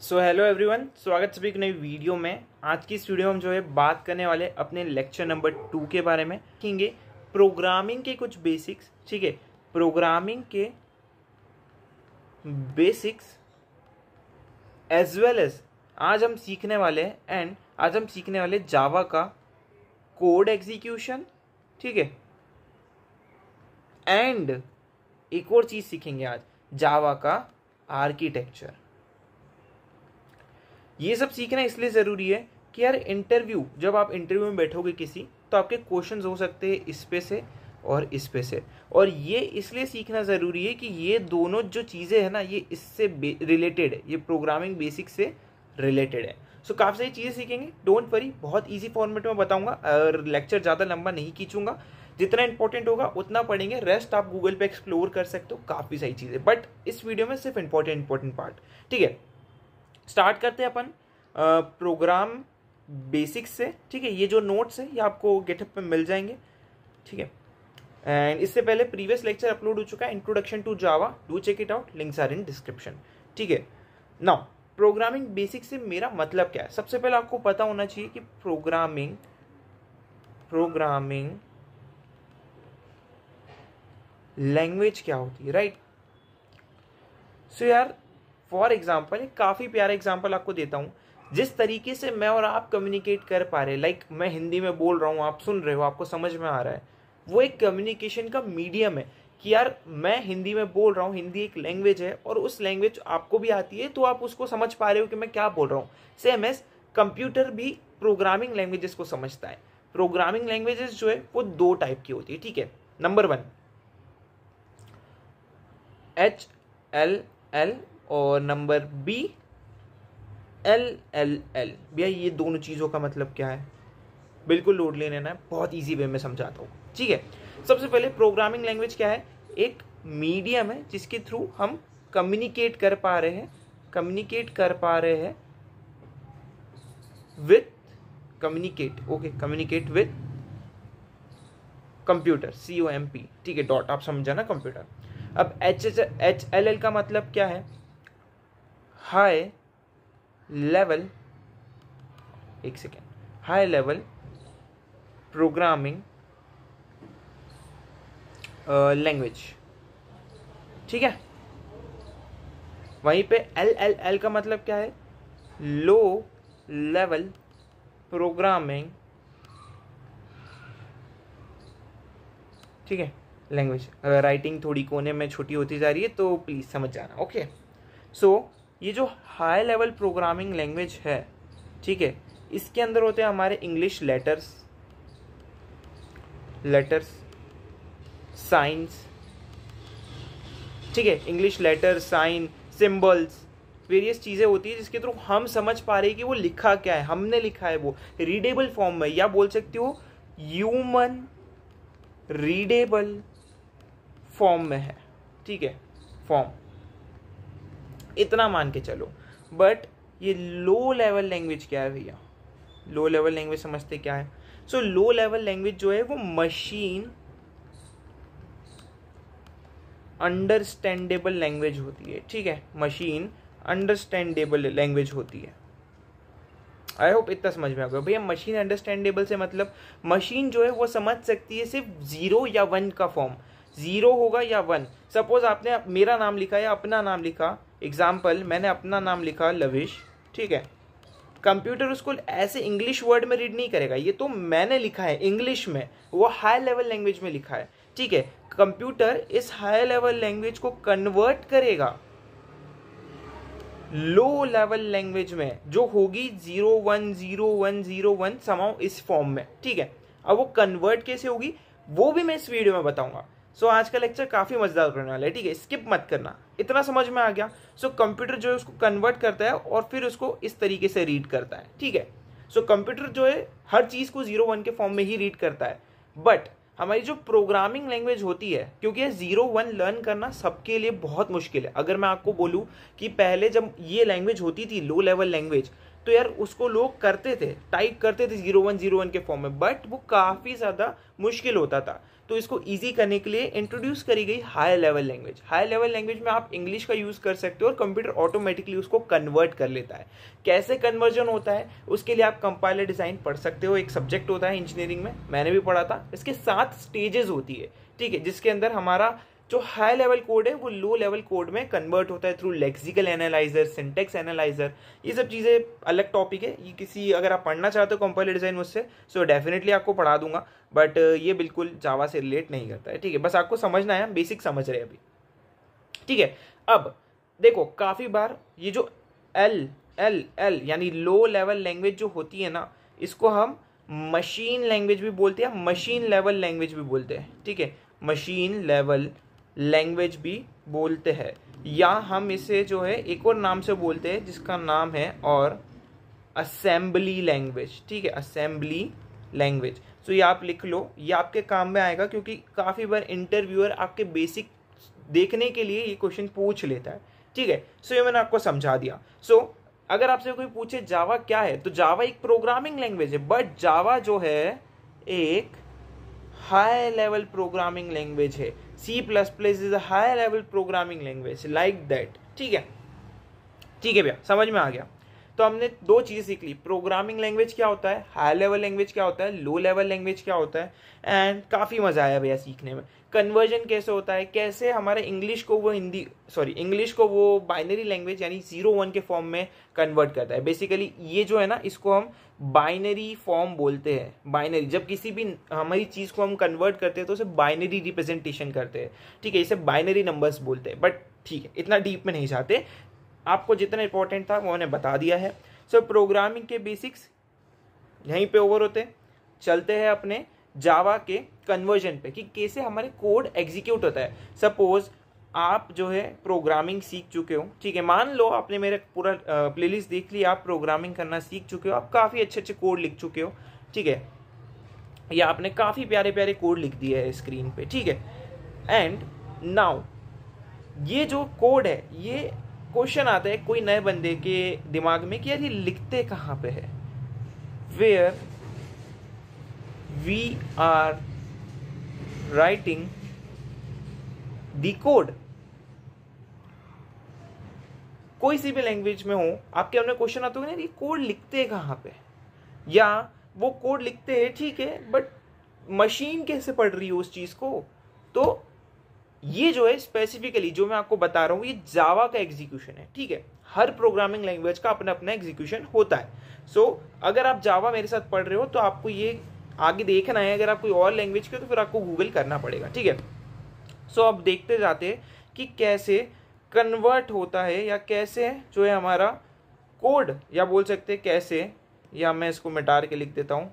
So hello everyone, स्वागत सभी की नई वीडियो में। आज की इस वीडियो में हम जो है बात करने वाले अपने लेक्चर नंबर 2 के बारे में। देखेंगे प्रोग्रामिंग के कुछ बेसिक्स। ठीक है, प्रोग्रामिंग के बेसिक्स एज वेल एज आज हम सीखने वाले हैं आज हम सीखने वाले जावा का कोड एग्जीक्यूशन। ठीक है, एंड एक और चीज सीखेंगे आज, जावा का आर्किटेक्चर। ये सब सीखना इसलिए ज़रूरी है कि यार जब आप इंटरव्यू में बैठोगे किसी, तो आपके क्वेश्चंस हो सकते हैं इस पे से और इस पे से। और ये इसलिए सीखना ज़रूरी है कि ये दोनों जो चीज़ें हैं ना, ये इससे रिलेटेड है, ये प्रोग्रामिंग बेसिक से रिलेटेड है। सो काफ़ी सारी चीज़ें सीखेंगे, डोंट वरी, बहुत ईजी फॉर्मेट में बताऊंगा और लेक्चर ज़्यादा लंबा नहीं खींचूंगा। जितना इंपॉर्टेंट होगा उतना पढ़ेंगे, रेस्ट आप गूगल पे एक्सप्लोर कर सकते हो, काफ़ी सारी चीज़ें, बट इस वीडियो में सिर्फ इंपॉर्टेंट पार्ट। ठीक है, स्टार्ट करते हैं अपन प्रोग्राम बेसिक्स से। ठीक है, ये जो नोट्स है ये आपको गेटअप पे मिल जाएंगे। ठीक है, एंड इससे पहले प्रीवियस लेक्चर अपलोड हो चुका है, introduction to Java, do check it out, links are in description. ठीक है, नाउ प्रोग्रामिंग बेसिक्स से मेरा मतलब क्या है। सबसे पहले आपको पता होना चाहिए कि प्रोग्रामिंग लैंग्वेज क्या होती है, राइट। सो यार फॉर एग्जाम्पल, एक काफ़ी प्यारा एग्जाम्पल आपको देता हूँ। जिस तरीके से मैं और आप कम्युनिकेट कर पा रहे, लाइक मैं हिंदी में बोल रहा हूँ, आप सुन रहे हो, आपको समझ में आ रहा है, वो एक कम्युनिकेशन का मीडियम है। कि यार मैं हिंदी में बोल रहा हूँ, हिंदी एक लैंग्वेज है और उस लैंग्वेज आपको भी आती है, तो आप उसको समझ पा रहे हो कि मैं क्या बोल रहा हूँ। सेम एज कंप्यूटर भी प्रोग्रामिंग लैंग्वेजेस को समझता है। प्रोग्रामिंग लैंग्वेजेस जो है वो दो टाइप की होती है। ठीक है, नंबर 1 HLL और नंबर B LLL। भैया ये दोनों चीज़ों का मतलब क्या है, बिल्कुल लोड ले लेना है, बहुत इजी वे में समझाता हूँ। ठीक है, सबसे पहले प्रोग्रामिंग लैंग्वेज क्या है, एक मीडियम है जिसके थ्रू हम कम्युनिकेट कर पा रहे हैं with communicate with computer, COMP। ठीक है, डॉट आप समझा ना, कंप्यूटर। अब HLL का मतलब क्या है, हाई लेवल प्रोग्रामिंग लैंग्वेज। ठीक है, वहीं पे LLL का मतलब क्या है, लो लेवल प्रोग्रामिंग, ठीक है, लैंग्वेज। राइटिंग थोड़ी कोने में छोटी होती जा रही है तो प्लीज समझ जाना। ओके, सो ये जो हाई लेवल प्रोग्रामिंग लैंग्वेज है, ठीक है, इसके अंदर होते हैं हमारे इंग्लिश लेटर्स, साइंस। ठीक है, English letter, sign, symbols, various चीज़ें होती है जिसके थ्रू हम समझ पा रहे हैं कि वो लिखा क्या है, हमने लिखा है वो रीडेबल फॉर्म में, या बोल सकते हो ह्यूमन रीडेबल फॉर्म में है। ठीक है, फॉर्म इतना मान के चलो। बट ये लो लेवल लैंग्वेज क्या है भैया, लो लेवल लैंग्वेज समझते क्या है। सो लो लेवल लैंग्वेज जो है वो मशीन अंडरस्टैंडेबल लैंग्वेज होती है। ठीक है, मशीन अंडरस्टैंडेबल लैंग्वेज होती है। आई होप इतना समझ में आ गया भैया। मशीन अंडरस्टैंडेबल से मतलब मशीन जो है वो समझ सकती है सिर्फ 0 या 1 का फॉर्म, 0 होगा या 1। सपोज आपने मेरा नाम लिखा या अपना नाम लिखा, एग्जाम्पल मैंने अपना नाम लिखा लविश। ठीक है, कंप्यूटर उसको ऐसे इंग्लिश वर्ड में रीड नहीं करेगा, ये तो मैंने लिखा है इंग्लिश में, वो हाई लेवल लैंग्वेज में लिखा है। ठीक है, कंप्यूटर इस हाई लेवल लैंग्वेज को कन्वर्ट करेगा लो लेवल लैंग्वेज में, जो होगी 010101 समाउ इस फॉर्म में। ठीक है, अब वो कन्वर्ट कैसे होगी वो भी मैं इस वीडियो में बताऊंगा। सो आज का लेक्चर काफी मजेदार करने वाला है। ठीक है, स्किप मत करना, इतना समझ में आ गया। सो कंप्यूटर जो है उसको कन्वर्ट करता है और फिर उसको इस तरीके से रीड करता है। ठीक है, सो कंप्यूटर जो है हर चीज को 0-1 के फॉर्म में ही रीड करता है। बट हमारी जो प्रोग्रामिंग लैंग्वेज होती है, क्योंकि ये 0-1 लर्न करना सबके लिए बहुत मुश्किल है। अगर मैं आपको बोलूँ कि पहले जब ये लैंग्वेज होती थी लो लेवल लैंग्वेज, तो यार उसको लोग करते थे, टाइप करते थे 0101 के फॉर्म में, बट वो काफ़ी ज़्यादा मुश्किल होता था। तो इसको ईजी करने के लिए इंट्रोड्यूस करी गई high level language. High level language में आप इंग्लिश का यूज़ कर सकते हो और कंप्यूटर ऑटोमेटिकली उसको कन्वर्ट कर लेता है। कैसे कन्वर्जन होता है उसके लिए आप कंपाइलर डिज़ाइन पढ़ सकते हो, एक सब्जेक्ट होता है इंजीनियरिंग में, मैंने भी पढ़ा था। इसके 7 स्टेजेस होती है, ठीक है, जिसके अंदर हमारा जो हाई लेवल कोड है वो लो लेवल कोड में कन्वर्ट होता है through lexical analyser, syntax analyser. ये सब चीज़ें अलग टॉपिक है, ये किसी अगर आप पढ़ना चाहते हो कंपाइलर डिज़ाइन मुझसे, सो डेफिनेटली आपको पढ़ा दूंगा, बट ये बिल्कुल जावा से रिलेट नहीं करता है, ठीक है। बस आपको समझना है, बेसिक समझ रहे हैं अभी, ठीक है। अब देखो काफ़ी बार ये जो एल एल एल यानी लो लेवल लैंग्वेज जो होती है ना, इसको हम मशीन लैंग्वेज भी बोलते हैं, मशीन लेवल लैंग्वेज भी बोलते हैं, ठीक है, मशीन लेवल लैंग्वेज भी बोलते हैं, या हम इसे जो है एक और नाम से बोलते हैं जिसका नाम है और असेंबली लैंग्वेज, ठीक है, असेंबली लैंग्वेज। सो ये आप लिख लो, ये आपके काम में आएगा क्योंकि काफ़ी बार इंटरव्यूअर आपके बेसिक देखने के लिए ये क्वेश्चन पूछ लेता है, ठीक है। सो ये मैंने आपको समझा दिया। सो अगर आपसे कोई पूछे जावा क्या है, तो जावा एक प्रोग्रामिंग लैंग्वेज है, बट जावा जो है एक हाई लेवल प्रोग्रामिंग लैंग्वेज है। C++ is a high level programming language like that, ठीक है, ठीक है भैया, समझ में आ गया। तो हमने 2 चीज़ सीख ली, प्रोग्रामिंग लैंग्वेज क्या होता है, हाई लेवल लैंग्वेज क्या होता है, लो लेवल लैंग्वेज क्या होता है, एंड काफ़ी मज़ा आया भैया सीखने में। कन्वर्जन कैसे होता है, कैसे हमारे इंग्लिश को वो बाइनरी लैंग्वेज यानी 01 के फॉर्म में कन्वर्ट करता है। बेसिकली ये जो है ना, इसको हम बाइनरी फॉर्म बोलते हैं। बाइनरी, जब किसी भी हमारी चीज़ को हम कन्वर्ट करते हैं तो उसे बाइनरी रिप्रेजेंटेशन करते हैं, ठीक है, इसे बाइनरी नंबर्स बोलते हैं। बट ठीक है, इतना डीप में नहीं जाते, आपको जितना इंपॉर्टेंट था वो मैंने बता दिया है। सो प्रोग्रामिंग के बेसिक्स यहीं पे ओवर होते हैं। चलते हैं अपने जावा के कन्वर्जन पे कि कैसे हमारे कोड एग्जीक्यूट होता है। सपोज आप जो है प्रोग्रामिंग सीख चुके हो, ठीक है, मान लो आपने मेरा पूरा प्लेलिस्ट देख लिया, आप प्रोग्रामिंग करना सीख चुके हो, आप काफ़ी अच्छे अच्छे कोड लिख चुके हो, ठीक है, या आपने काफ़ी प्यारे प्यारे कोड लिख दिए है स्क्रीन पे, ठीक है। एंड नाउ ये जो कोड है, ये क्वेश्चन आता है कोई नए बंदे के दिमाग में कि यार ये लिखते कहाँ पे है, where we are writing the code. कोई सी भी लैंग्वेज में हो, आपके अपने क्वेश्चन आता होगा ना, ये कोड लिखते कहाँ पे, या वो कोड लिखते हैं, ठीक है, बट मशीन कैसे पढ़ रही है उस चीज को। तो ये जो है स्पेसिफिकली जो मैं आपको बता रहा हूं, ये जावा का एग्जीक्यूशन है, ठीक है। हर प्रोग्रामिंग लैंग्वेज का अपना अपना एग्जीक्यूशन होता है। सो अगर आप जावा मेरे साथ पढ़ रहे हो तो आपको ये आगे देखना है। अगर आप कोई और लैंग्वेज के हो तो फिर आपको गूगल करना पड़ेगा, ठीक है। सो अब देखते जाते हैं कि कैसे कन्वर्ट होता है, या कैसे जो है हमारा कोड, या बोल सकते हैं कैसे, या मैं इसको मिटा के लिख देता हूं,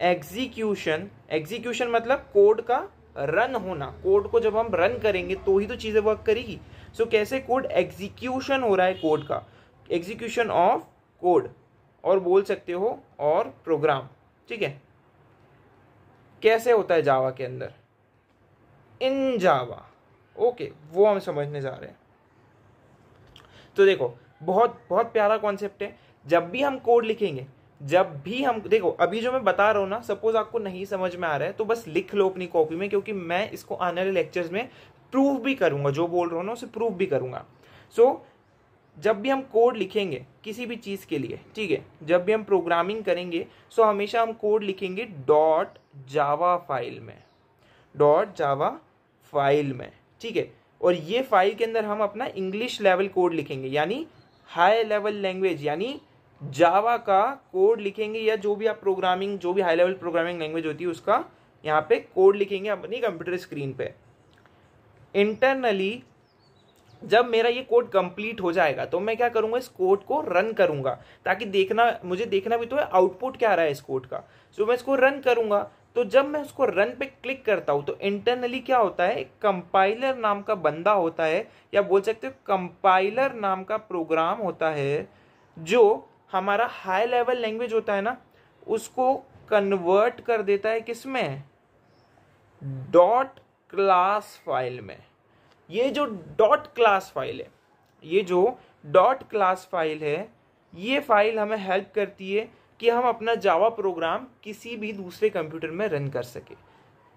एग्जीक्यूशन मतलब कोड का रन होना। कोड को जब हम रन करेंगे तो ही तो चीजें वर्क करेगी। सो कैसे कोड एग्जीक्यूशन हो रहा है, कोड का एग्जीक्यूशन ऑफ कोड, और बोल सकते हो और प्रोग्राम, ठीक है, कैसे होता है जावा के अंदर, इन जावा, ओके, वो हम समझने जा रहे हैं। तो देखो बहुत बहुत प्यारा कॉन्सेप्ट है। जब भी हम कोड लिखेंगे, जब भी हम, देखो अभी जो मैं बता रहा हूं ना, सपोज आपको नहीं समझ में आ रहा है तो बस लिख लो अपनी कॉपी में, क्योंकि मैं इसको आने वाले लेक्चर्स में प्रूव भी करूंगा, जो बोल रहा हूं ना उसे प्रूव भी करूंगा। सो जब भी हम कोड लिखेंगे किसी भी चीज के लिए, ठीक है, जब भी हम प्रोग्रामिंग करेंगे, सो हमेशा हम कोड लिखेंगे डॉट जावा फाइल में, ठीक है। और ये फाइल के अंदर हम अपना इंग्लिश लेवल कोड लिखेंगे, यानी हाई लेवल लैंग्वेज, यानी जावा का कोड लिखेंगे, या जो भी आप प्रोग्रामिंग, जो भी हाई लेवल प्रोग्रामिंग लैंग्वेज होती है उसका यहाँ पे कोड लिखेंगे अपनी कंप्यूटर स्क्रीन पे। इंटरनली जब मेरा ये कोड कंप्लीट हो जाएगा तो मैं क्या करूंगा, इस कोड को रन करूंगा, ताकि मुझे देखना भी तो है आउटपुट क्या आ रहा है इस कोड का। सो मैं इसको रन करूंगा, तो जब मैं उसको रन पे क्लिक करता हूं तो इंटरनली क्या होता है, कंपाइलर नाम का बंदा होता है, या बोल सकते हो कंपाइलर नाम का प्रोग्राम होता है, जो हमारा हाई लेवल लैंग्वेज होता है ना, उसको कन्वर्ट कर देता है किसमें, डॉट क्लास फाइल में। ये जो डॉट क्लास फाइल है, ये फाइल हमें हेल्प करती है कि हम अपना जावा प्रोग्राम किसी भी दूसरे कंप्यूटर में रन कर सके।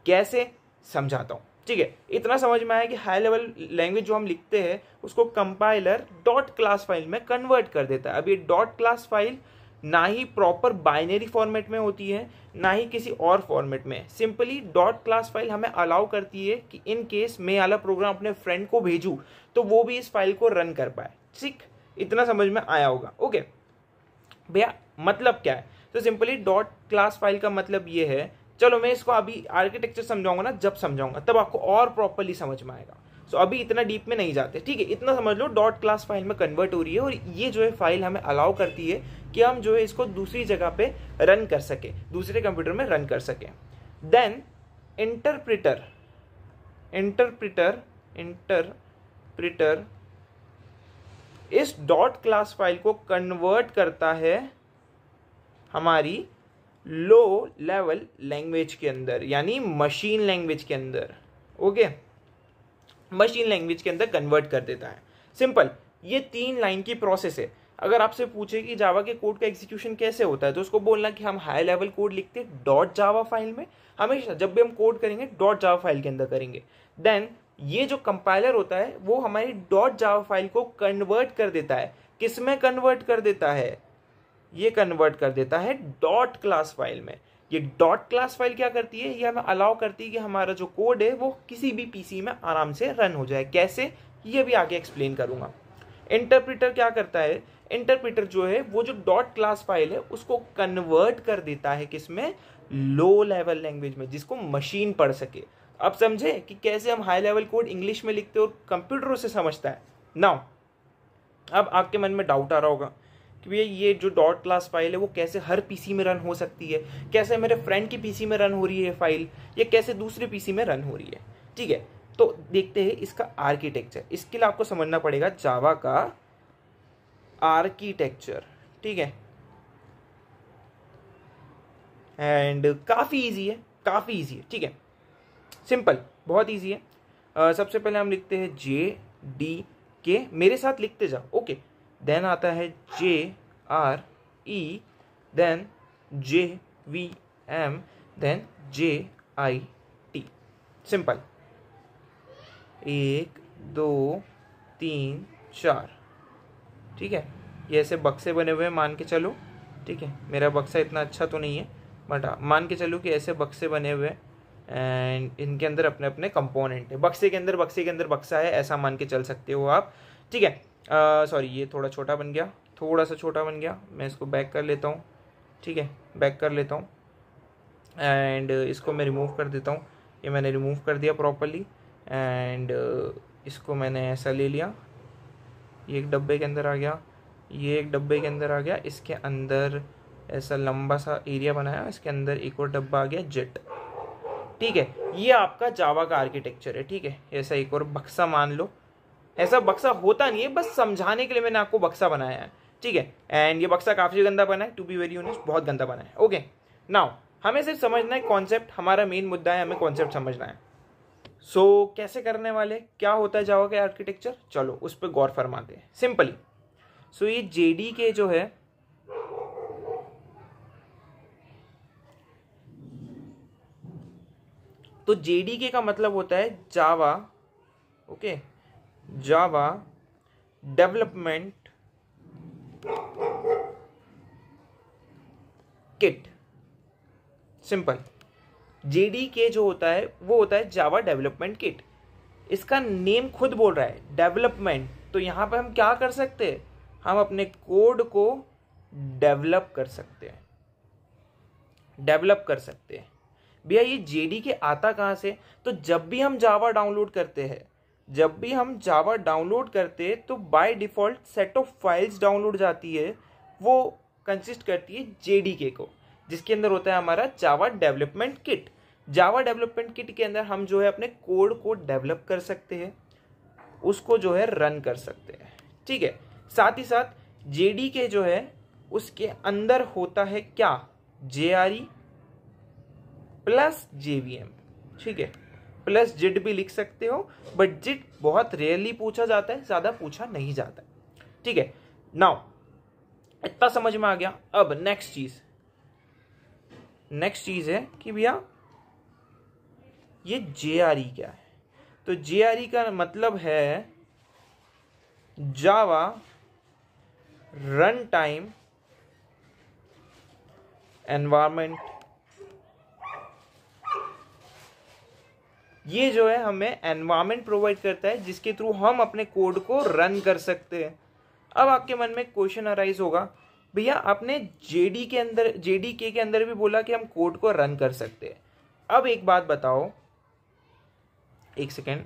कैसे, समझाता हूँ। ठीक है, इतना समझ में आया कि हाई लेवल लैंग्वेज जो हम लिखते हैं उसको कंपाइलर डॉट क्लास फाइल में कन्वर्ट कर देता है। अब ये डॉट क्लास फाइल ना ही प्रॉपर बाइनरी फॉर्मेट में होती है, ना ही किसी और फॉर्मेट में। सिंपली डॉट क्लास फाइल हमें अलाउ करती है कि इन केस मैं वाला प्रोग्राम अपने फ्रेंड को भेजूँ तो वो भी इस फाइल को रन कर पाए। ठीक, इतना समझ में आया होगा। ओके भैया, मतलब क्या है? तो सिंपली डॉट क्लास फाइल का मतलब ये है, चलो मैं इसको अभी आर्किटेक्चर समझाऊंगा ना, जब समझाऊंगा तब आपको और प्रॉपर्ली समझ में आएगा। सो अभी इतना डीप में नहीं जाते। ठीक है, इतना समझ लो, डॉट क्लास फाइल में कन्वर्ट हो रही है और ये जो है फाइल हमें अलाउ करती है कि हम जो है इसको दूसरी जगह पे रन कर सके, दूसरे कंप्यूटर में रन कर सके। देन इंटरप्रिटर इस डॉट क्लास फाइल को कन्वर्ट करता है हमारी लो लेवल लैंग्वेज के अंदर, यानी मशीन लैंग्वेज के अंदर। ओके, मशीन लैंग्वेज के अंदर कन्वर्ट कर देता है। सिंपल, ये 3 लाइन की प्रोसेस है। अगर आपसे पूछे कि जावा के कोड का एग्जीक्यूशन कैसे होता है तो उसको बोलना कि हम हाई लेवल कोड लिखते हैं डॉट जावा फाइल में। हमेशा जब भी हम कोड करेंगे डॉट जावा फाइल के अंदर करेंगे। देन ये जो कंपाइलर होता है वो हमारी डॉट जावा फाइल को कन्वर्ट कर देता है। किस में कन्वर्ट कर देता है? ये कन्वर्ट कर देता है डॉट क्लास फाइल में। ये डॉट क्लास फाइल क्या करती है? ये हमें अलाउ करती है कि हमारा जो कोड है वो किसी भी पीसी में आराम से रन हो जाए। कैसे, ये भी आगे एक्सप्लेन करूंगा। इंटरप्रिटर क्या करता है? इंटरप्रिटर जो है वो जो डॉट क्लास फाइल है उसको कन्वर्ट कर देता है किसमें? लो लेवल लैंग्वेज में, जिसको मशीन पढ़ सके। अब समझे कि कैसे हम हाई लेवल कोड इंग्लिश में लिखते हैं और कंप्यूटर उसे समझता है। नाउ अब आपके मन में डाउट आ रहा होगा कि भैया ये जो डॉट क्लास फाइल है वो कैसे हर पीसी में रन हो सकती है, कैसे मेरे फ्रेंड की पीसी में रन हो रही है फाइल, या कैसे दूसरे पीसी में रन हो रही है। ठीक है, तो देखते हैं इसका आर्किटेक्चर। इसके लिए आपको समझना पड़ेगा जावा का आर्किटेक्चर। ठीक है, एंड काफी इजी है, काफी इजी है। ठीक है, सिंपल, बहुत इजी है। सबसे पहले हम लिखते हैं JDK, मेरे साथ लिखते जाओ। ओके, देन आता है JRE, then JVM, then JIT। Simple, 1 2 3 4। ठीक है, ये ऐसे बक्से बने हुए हैं, मान के चलो। ठीक है, मेरा बक्सा इतना अच्छा तो नहीं है बट मान के चलो कि ऐसे बक्से बने हुए हैं एंड इनके अंदर अपने अपने कंपोनेंट है। बक्से के अंदर बक्सा है, ऐसा मान के चल सकते हो आप। ठीक है, सॉरी ये थोड़ा छोटा बन गया, थोड़ा सा छोटा बन गया। मैं इसको बैक कर लेता हूँ। ठीक है, बैक कर लेता हूँ एंड इसको मैं रिमूव कर देता हूँ। ये मैंने रिमूव कर दिया प्रॉपरली एंड इसको मैंने ऐसा ले लिया। ये एक डब्बे के अंदर आ गया, ये एक डब्बे के अंदर आ गया। इसके अंदर ऐसा लंबा सा एरिया बनाया, इसके अंदर एक और डब्बा आ गया, जेट। ठीक है, ये आपका जावा का आर्किटेक्चर है। ठीक है, ऐसा एक और बक्सा मान लो। ऐसा बक्सा होता नहीं है, बस समझाने के लिए मैंने आपको बक्सा बनाया है। ठीक है, एंड ये बक्सा काफी गंदा बना है, टू बी वेरी ऑनेस्ट, बहुत गंदा बना है। ओके, नाउ हमें सिर्फ समझना है कॉन्सेप्ट, हमारा मेन मुद्दा है, हमें कॉन्सेप्ट समझना है। सो कैसे करने वाले, क्या होता है जावा का आर्किटेक्चर, चलो उस पर गौर फरमाते हैं सिंपली। सो ये JDK जो है तो JDK का मतलब होता है Java, okay, Java development kit. Simple, JDK जो होता है वो होता है जावा डेवलपमेंट किट। इसका नेम खुद बोल रहा है डेवलपमेंट, तो यहां पर हम क्या कर सकते हैं? हम अपने कोड को डेवलप कर सकते हैं, डेवलप कर सकते हैं। भैया ये JDK आता कहाँ से? तो जब भी हम जावा डाउनलोड करते हैं, जब भी हम जावा डाउनलोड करते हैं तो by default set of files download जाती है, वो कंसिस्ट करती है JDK को, जिसके अंदर होता है हमारा जावा डेवलपमेंट किट। जावा डेवलपमेंट किट के अंदर हम जो है अपने कोड को डेवलप कर सकते हैं, उसको जो है रन कर सकते हैं। ठीक है, साथ ही साथ JDK जो है उसके अंदर होता है क्या? JRE plus JVM। ठीक है, प्लस JIT भी लिख सकते हो, बट JIT बहुत रेयरली पूछा जाता है, ज्यादा पूछा नहीं जाता है। ठीक है, नाउ इतना समझ में आ गया। अब नेक्स्ट चीज है कि भैया ये JRE क्या है। तो JRE का मतलब है जावा रन टाइम एनवायरमेंट। ये जो है हमें एनवायरमेंट प्रोवाइड करता है जिसके थ्रू हम अपने कोड को रन कर सकते हैं। अब आपके मन में क्वेश्चन अराइज होगा, भैया आपने JDK के अंदर भी बोला कि हम कोड को रन कर सकते हैं। अब एक बात बताओ, एक सेकेंड,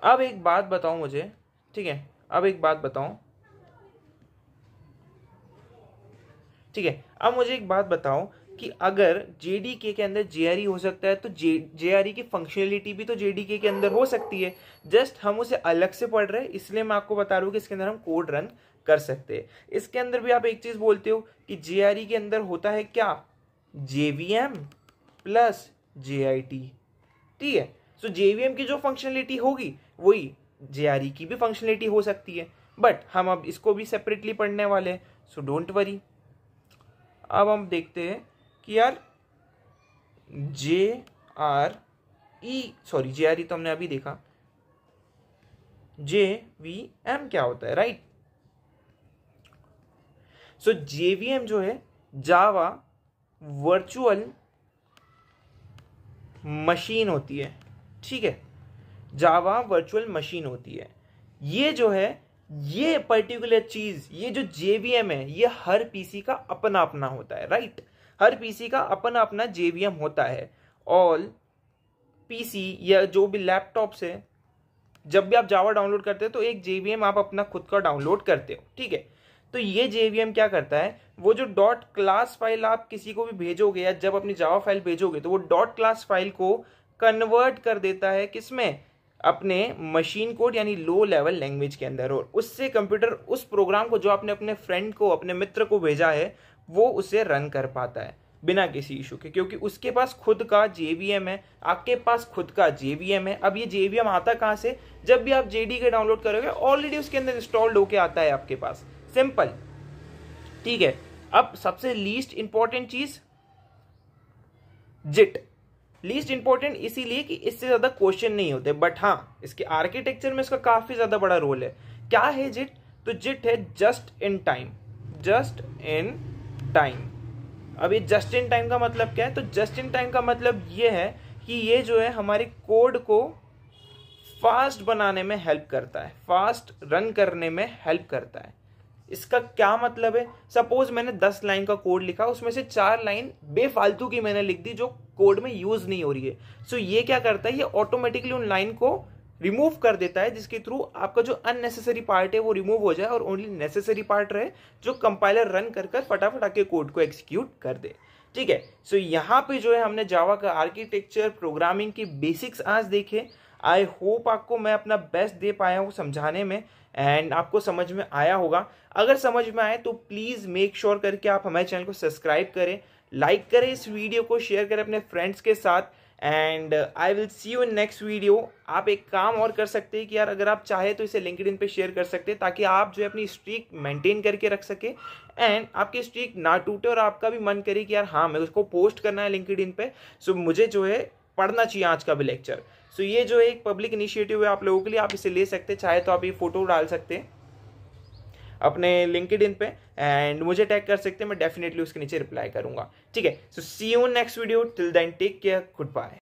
अब एक बात बताओ मुझे, ठीक है, अब एक बात बताओ, ठीक है, अब मुझे एक बात बताओ कि अगर JDK के अंदर JRE हो सकता है तो JRE की फंक्शनलिटी भी तो JDK के अंदर हो सकती है। जस्ट हम उसे अलग से पढ़ रहे हैं, इसलिए मैं आपको बता रहा हूँ कि इसके अंदर हम कोड रन कर सकते हैं। इसके अंदर भी आप एक चीज बोलते हो कि JRE के अंदर होता है क्या, JVM प्लस JIT, ठीक है। सो JVM की जो फंक्शनलिटी होगी वही JRE की भी फंक्शनलिटी हो सकती है, बट हम अब इसको भी सेपरेटली पढ़ने वाले हैं, सो डोंट वरी। अब हम देखते हैं कि यार JRE तो हमने अभी देखा, JVM क्या होता है, राइट। सो JVM जो है जावा वर्चुअल मशीन होती है, ठीक है, जावा वर्चुअल मशीन होती है। ये जो है ये पर्टिकुलर चीज, ये जो JVM है, ये हर पीसी का अपना अपना होता है, राइट। हर पीसी का अपना अपना JVM होता है। ऑल पीसी या जो भी लैपटॉप से जब भी आप जावा डाउनलोड करते हो तो एक JVM आप अपना खुद का डाउनलोड करते हो, ठीक है। तो ये JVM क्या करता है, वो जो डॉट क्लास फाइल आप किसी को भी भेजोगे या जब अपनी जावा फाइल भेजोगे तो वो डॉट क्लास फाइल को कन्वर्ट कर देता है किसमें, अपने मशीन कोड यानी लो लेवल लैंग्वेज के अंदर, और उससे कंप्यूटर उस प्रोग्राम को जो आपने अपने फ्रेंड को, अपने मित्र को भेजा है, वो उसे रन कर पाता है बिना किसी इशू के, क्योंकि उसके पास खुद का JVM है, आपके पास खुद का JVM है। अब ये JVM आता कहां से, जब भी आप JDK डाउनलोड करोगे ऑलरेडी उसके अंदर इंस्टॉल्ड होके आता है आपके पास, सिंपल, ठीक है। अब सबसे लीस्ट इंपॉर्टेंट चीज जिट, लीस्ट इंपॉर्टेंट इसीलिए कि इससे ज्यादा क्वेश्चन नहीं होते, बट हाँ इसके आर्किटेक्चर में इसका काफी ज्यादा बड़ा रोल है। क्या है जिट, तो जिट है just in time, just in time. अब ये जस्ट इन टाइम का मतलब क्या है, तो जस्ट इन टाइम का मतलब ये है कि ये जो है हमारे कोड को फास्ट बनाने में हेल्प करता है, फास्ट रन करने में हेल्प करता है। इसका क्या मतलब है, सपोज मैंने 10 लाइन का कोड लिखा, उसमें से 4 लाइन बेफालतू की मैंने लिख दी जो कोड में यूज नहीं हो रही है। सो ये क्या करता है, ये ऑटोमेटिकली उन लाइन को रिमूव कर देता है, जिसके थ्रू आपका जो अननेसेसरी पार्ट है वो रिमूव हो जाए और ओनली नेसेसरी पार्ट रहे जो कंपाइलर रन कर फटाफट आके कोड को एग्जीक्यूट कर दे, ठीक है। सो यहाँ पे जो है हमने जावा का आर्किटेक्चर, प्रोग्रामिंग की बेसिक्स आज देखे। आई होप आपको मैं अपना बेस्ट दे पाया हूँ समझाने में, एंड आपको समझ में आया होगा। अगर समझ में आए तो प्लीज मेक श्योर करके आप हमारे चैनल को सब्सक्राइब करें, लाइक करें, इस वीडियो को शेयर करें अपने फ्रेंड्स के साथ, and I will see you in next video. आप एक काम और कर सकते हैं कि यार अगर आप चाहे तो इसे लिंक्डइन पे शेयर कर सकते हैं, ताकि आप जो है अपनी स्ट्रीक मेंटेन करके रख सके एंड आपकी स्ट्रीक ना टूटे और आपका भी मन करे कि यार हाँ मैं उसको पोस्ट करना है लिंक्डइन पे, सो मुझे जो है पढ़ना चाहिए आज का भी लेक्चर। सो ये जो एक पब्लिक इनिशिएटिव है आप लोगों के लिए, आप इसे ले सकते हैं, चाहे तो आप ये फोटो डाल सकते हैं अपने लिंक्डइन पे एंड मुझे टैग कर सकते हैं, मैं डेफिनेटली उसके नीचे रिप्लाई करूंगा, ठीक है। So see you next video, till then take care, good bye.